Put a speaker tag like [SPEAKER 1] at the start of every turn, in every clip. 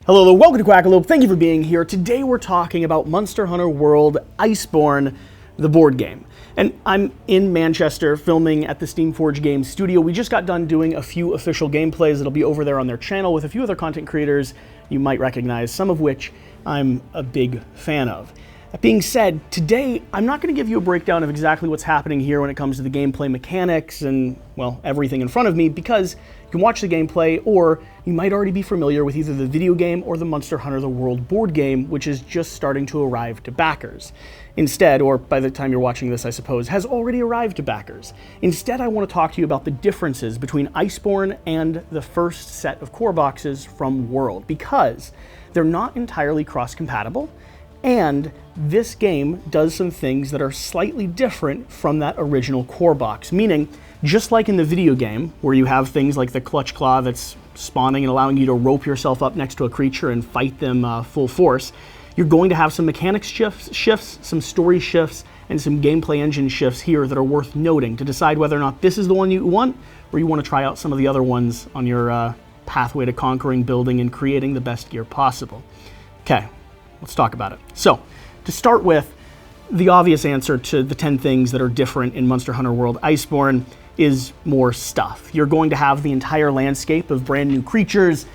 [SPEAKER 1] Hello, welcome to Quackalope. Thank you for being here. Today we're talking about Monster Hunter World Iceborne, the board game. And I'm in Manchester filming at the Steamforge Games studio. We just got done doing a few official gameplays that'll be over there on their channel with a few other content creators you might recognize, some of which I'm a big fan of. That being said, today I'm not going to give you a breakdown of exactly what's happening here when it comes to the gameplay mechanics and, well, everything in front of me, because you can watch the gameplay, or you might already be familiar with either the video game or the Monster Hunter the World board game, which is just starting to arrive to backers. Instead, or by the time you're watching this, I suppose, has already arrived to backers. Instead, I want to talk to you about the differences between Iceborne and the first set of core boxes from World, because they're not entirely cross-compatible, and this game does some things that are slightly different from that original core box, meaning just like in the video game, where you have things like the clutch claw that's spawning and allowing you to rope yourself up next to a creature and fight them full force, you're going to have some mechanics shifts, some story shifts, and some gameplay engine shifts here that are worth noting to decide whether or not this is the one you want, or you want to try out some of the other ones on your pathway to conquering, building, and creating the best gear possible. Okay. Let's talk about it. So, to start with, the obvious answer to the 10 things that are different in Monster Hunter World Iceborne is more stuff. You're going to have the entire landscape of brand new creatures,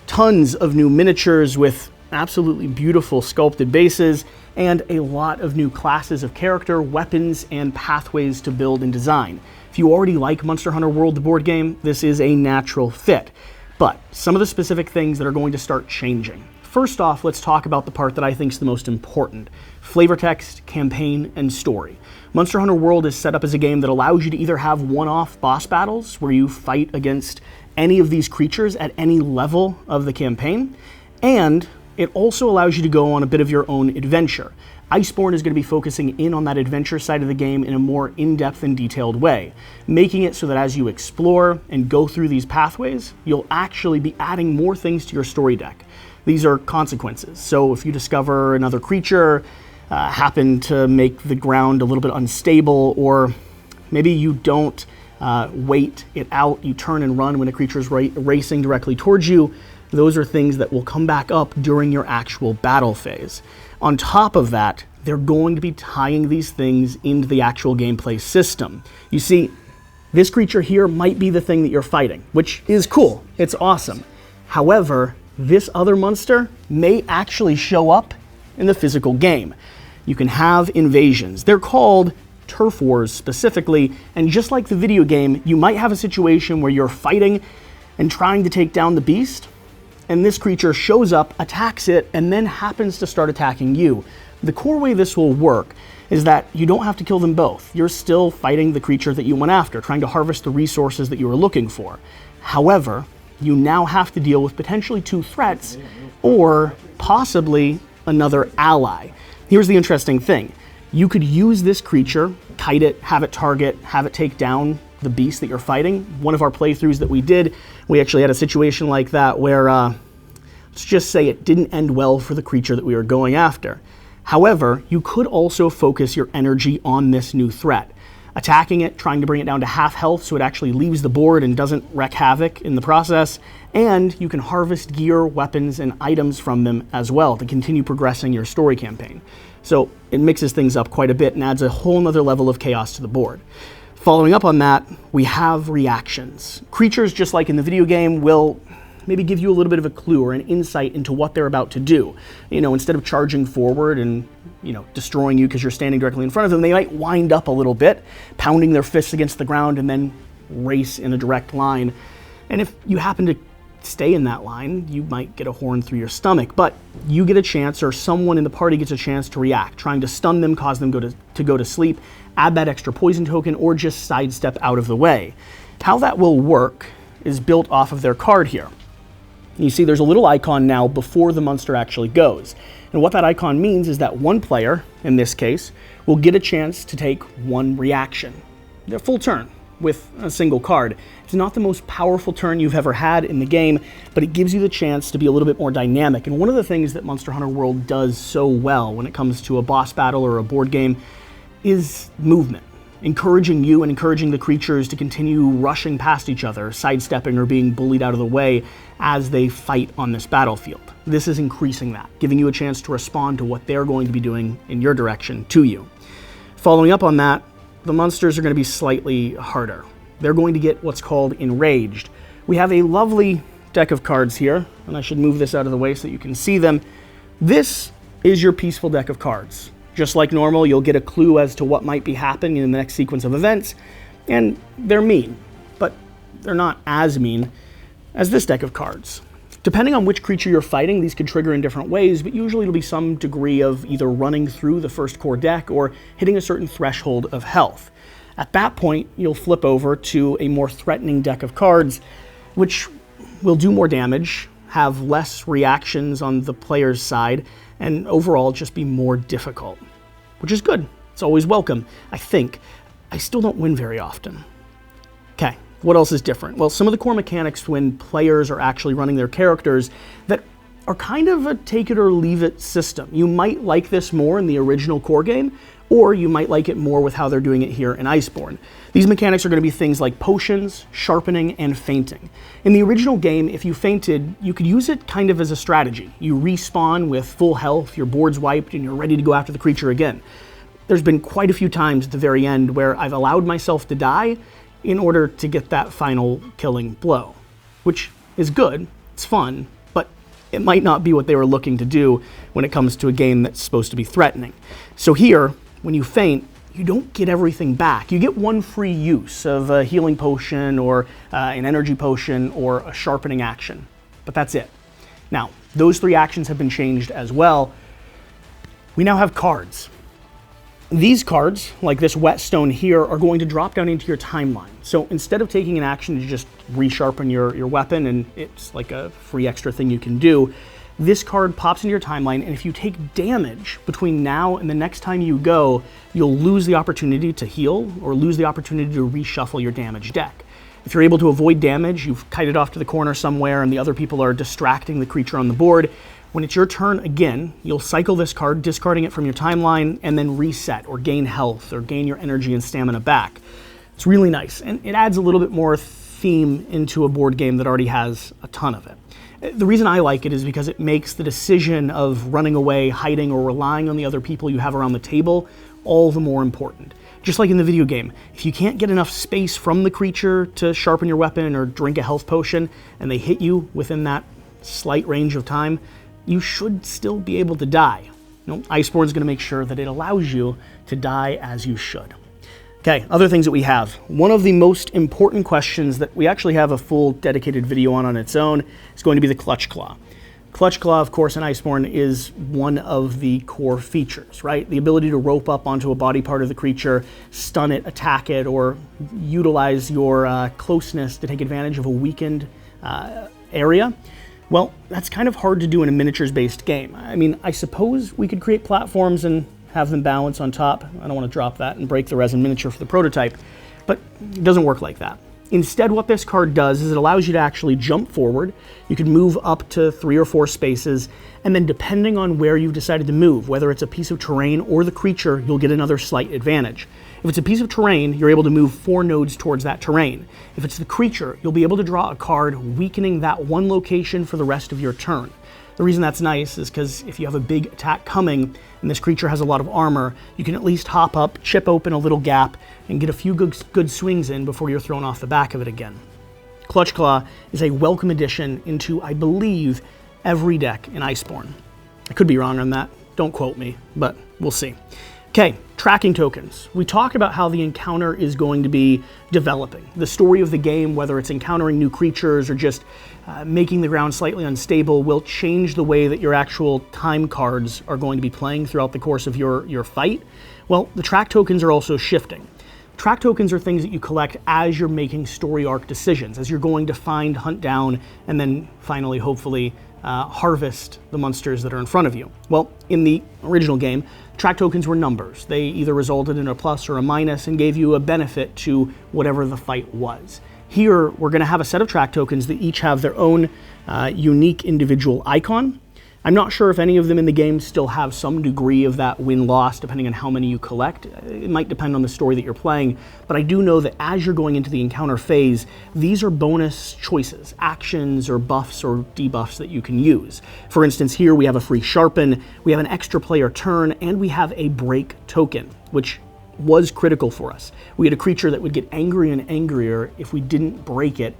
[SPEAKER 1] tons of new miniatures with absolutely beautiful sculpted bases, and a lot of new classes of character, weapons, and pathways to build and design. If you already like Monster Hunter World, the board game, this is a natural fit. But some of the specific things that are going to start changing. First off, let's talk about the part that I think is the most important: flavor text, campaign, and story. Monster Hunter World is set up as a game that allows you to either have one-off boss battles where you fight against any of these creatures at any level of the campaign, and it also allows you to go on a bit of your own adventure. Iceborne is going to be focusing in on that adventure side of the game in a more in-depth and detailed way, making it so that as you explore and go through these pathways, you'll actually be adding more things to your story deck. These are consequences. So if you discover another creature, happen to make the ground a little bit unstable, or maybe you don't wait it out, you turn and run when a creature is racing directly towards you, those are things that will come back up during your actual battle phase. On top of that, they're going to be tying these things into the actual gameplay system. You see, this creature here might be the thing that you're fighting, which is cool. It's awesome. However, this other monster may actually show up in the physical game. You can have invasions. They're called turf wars specifically, and just like the video game, you might have a situation where you're fighting and trying to take down the beast, and this creature shows up, attacks it, and then happens to start attacking you. The core way this will work is that you don't have to kill them both. You're still fighting the creature that you went after, trying to harvest the resources that you were looking for. However, you now have to deal with potentially two threats, or possibly another ally. Here's the interesting thing. You could use this creature, kite it, have it target, have it take down the beast that you're fighting. One of our playthroughs that we did, we actually had a situation like that where, let's just say it didn't end well for the creature that we were going after. However, you could also focus your energy on this new threat, attacking it, trying to bring it down to half health so it actually leaves the board and doesn't wreak havoc in the process, and you can harvest gear, weapons, and items from them as well to continue progressing your story campaign. So it mixes things up quite a bit and adds a whole nother level of chaos to the board. Following up on that, we have reactions. Creatures, just like in the video game, will maybe give you a little bit of a clue or an insight into what they're about to do. You know, instead of charging forward and, destroying you because you're standing directly in front of them, they might wind up a little bit, pounding their fists against the ground and then race in a direct line. And if you happen to stay in that line, you might get a horn through your stomach, but you get a chance, or someone in the party gets a chance to react, trying to stun them, cause them to go to sleep, add that extra poison token, or just sidestep out of the way. How that will work is built off of their card here. You see there's a little icon now before the monster actually goes. And what that icon means is that one player, in this case, will get a chance to take one reaction. Their full turn with a single card. It's not the most powerful turn you've ever had in the game, but it gives you the chance to be a little bit more dynamic. And one of the things that Monster Hunter World does so well when it comes to a boss battle or a board game is movement. encouraging you and encouraging the creatures to continue rushing past each other, sidestepping or being bullied out of the way as they fight on this battlefield. This is increasing that, giving you a chance to respond to what they're going to be doing in your direction to you. Following up on that, the monsters are going to be slightly harder. They're going to get what's called enraged. We have a lovely deck of cards here, and I should move this out of the way so that you can see them. This is your peaceful deck of cards. Just like normal, you'll get a clue as to what might be happening in the next sequence of events, and they're mean, but they're not as mean as this deck of cards. Depending on which creature you're fighting, these could trigger in different ways, but usually it'll be some degree of either running through the first core deck or hitting a certain threshold of health. At that point, you'll flip over to a more threatening deck of cards, which will do more damage, have less reactions on the player's side, and overall just be more difficult, which is good. It's always welcome, I think. I still don't win very often. Okay, what else is different? Well, some of the core mechanics when players are actually running their characters that are kind of a take it or leave it system. You might like this more in the original core game, or you might like it more with how they're doing it here in Iceborne. These mechanics are going to be things like potions, sharpening, and fainting. In the original game, if you fainted, you could use it kind of as a strategy. You respawn with full health, your board's wiped, and you're ready to go after the creature again. There's been quite a few times at the very end where I've allowed myself to die in order to get that final killing blow, which is good, it's fun, but it might not be what they were looking to do when it comes to a game that's supposed to be threatening. So here, when you faint, you don't get everything back. You get one free use of a healing potion or an energy potion or a sharpening action, but that's it. Now, those 3 actions have been changed as well. We now have cards. These cards, like this whetstone here, are going to drop down into your timeline. So instead of taking an action to just resharpen your weapon, and it's like a free extra thing you can do, this card pops into your timeline, and if you take damage between now and the next time you go, you'll lose the opportunity to heal or lose the opportunity to reshuffle your damage deck. If you're able to avoid damage, you've kited off to the corner somewhere and the other people are distracting the creature on the board, when it's your turn again, you'll cycle this card, discarding it from your timeline, and then reset or gain health or gain your energy and stamina back. It's really nice, and it adds a little bit more theme into a board game that already has a ton of it. The reason I like it is because it makes the decision of running away, hiding, or relying on the other people you have around the table all the more important. Just like in the video game, if you can't get enough space from the creature to sharpen your weapon or drink a health potion, and they hit you within that slight range of time, you should still be able to die. Iceborne is going to make sure that it allows you to die as you should. Okay, other things that we have. One of the most important questions that we actually have a full dedicated video on its own is going to be the Clutch Claw. Clutch Claw, of course, in Iceborne is one of the core features, right? The ability to rope up onto a body part of the creature, stun it, attack it, or utilize your closeness to take advantage of a weakened area. Well, that's kind of hard to do in a miniatures-based game. I mean, I suppose we could create platforms and have them balance on top. I don't want to drop that and break the resin miniature for the prototype, but it doesn't work like that. Instead, what this card does is it allows you to actually jump forward. You can move up to 3 or 4 spaces, and then depending on where you've decided to move, whether it's a piece of terrain or the creature, you'll get another slight advantage. If it's a piece of terrain, you're able to move 4 nodes towards that terrain. If it's the creature, you'll be able to draw a card weakening that one location for the rest of your turn. The reason that's nice is because if you have a big attack coming and this creature has a lot of armor, you can at least hop up, chip open a little gap, and get a few good swings in before you're thrown off the back of it again. Clutch Claw is a welcome addition into, I believe, every deck in Iceborne. I could be wrong on that. Don't quote me, but we'll see. Okay, tracking tokens. We talked about how the encounter is going to be developing. The story of the game, whether it's encountering new creatures or just making the ground slightly unstable, will change the way that your actual time cards are going to be playing throughout the course of your fight. Well, the track tokens are also shifting. Track tokens are things that you collect as you're making story arc decisions, as you're going to find, hunt down, and then finally, hopefully, harvest the monsters that are in front of you. Well, in the original game, track tokens were numbers. They either resulted in a plus or a minus and gave you a benefit to whatever the fight was. Here, we're going to have a set of track tokens that each have their own unique individual icon. I'm not sure if any of them in the game still have some degree of that win-loss, depending on how many you collect. It might depend on the story that you're playing, but I do know that as you're going into the encounter phase, these are bonus choices, actions or buffs or debuffs that you can use. For instance, here we have a free sharpen, we have an extra player turn, and we have a break token, which was critical for us. We had a creature that would get angrier and angrier if we didn't break it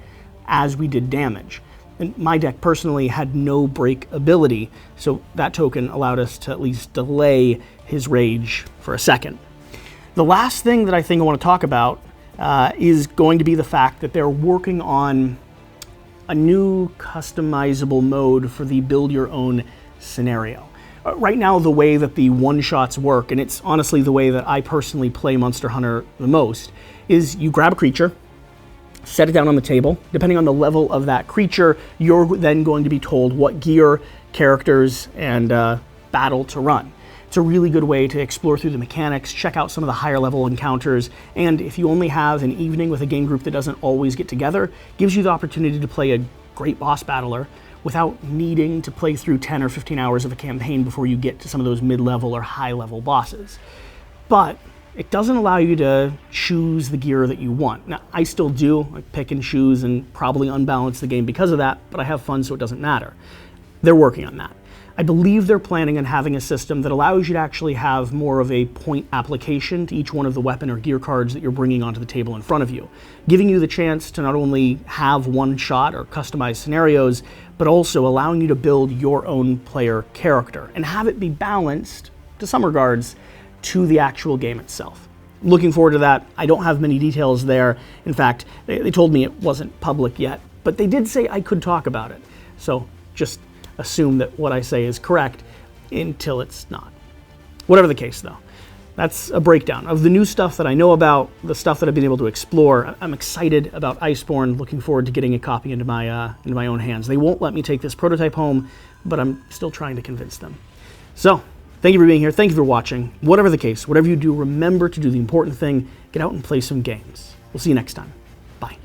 [SPEAKER 1] as we did damage. And my deck personally had no break ability, so that token allowed us to at least delay his rage for a second. The last thing that I think I want to talk about is going to be the fact that they're working on a new customizable mode for the build your own scenario. Right now, the way that the one-shots work, and it's honestly the way that I personally play Monster Hunter the most, is you grab a creature, set it down on the table. Depending on the level of that creature, you're then going to be told what gear, characters, and battle to run. It's a really good way to explore through the mechanics, check out some of the higher level encounters, and if you only have an evening with a game group that doesn't always get together, gives you the opportunity to play a great boss battler without needing to play through 10 or 15 hours of a campaign before you get to some of those mid-level or high-level bosses. But it doesn't allow you to choose the gear that you want. Now, I still do, I pick and choose and probably unbalance the game because of that, but I have fun so it doesn't matter. They're working on that. I believe they're planning on having a system that allows you to actually have more of a point application to each one of the weapon or gear cards that you're bringing onto the table in front of you, giving you the chance to not only have one shot or customized scenarios, but also allowing you to build your own player character and have it be balanced, to some regards, to the actual game itself. Looking forward to that. I don't have many details there. In fact, they told me it wasn't public yet, but they did say I could talk about it. So just assume that what I say is correct until it's not. Whatever the case, though, that's a breakdown of the new stuff that I know about, the stuff that I've been able to explore. I'm excited about Iceborne, looking forward to getting a copy into my own hands. They won't let me take this prototype home, but I'm still trying to convince them. So, thank you for being here. Thank you for watching. Whatever the case, whatever you do, remember to do the important thing. Get out and play some games. We'll see you next time. Bye.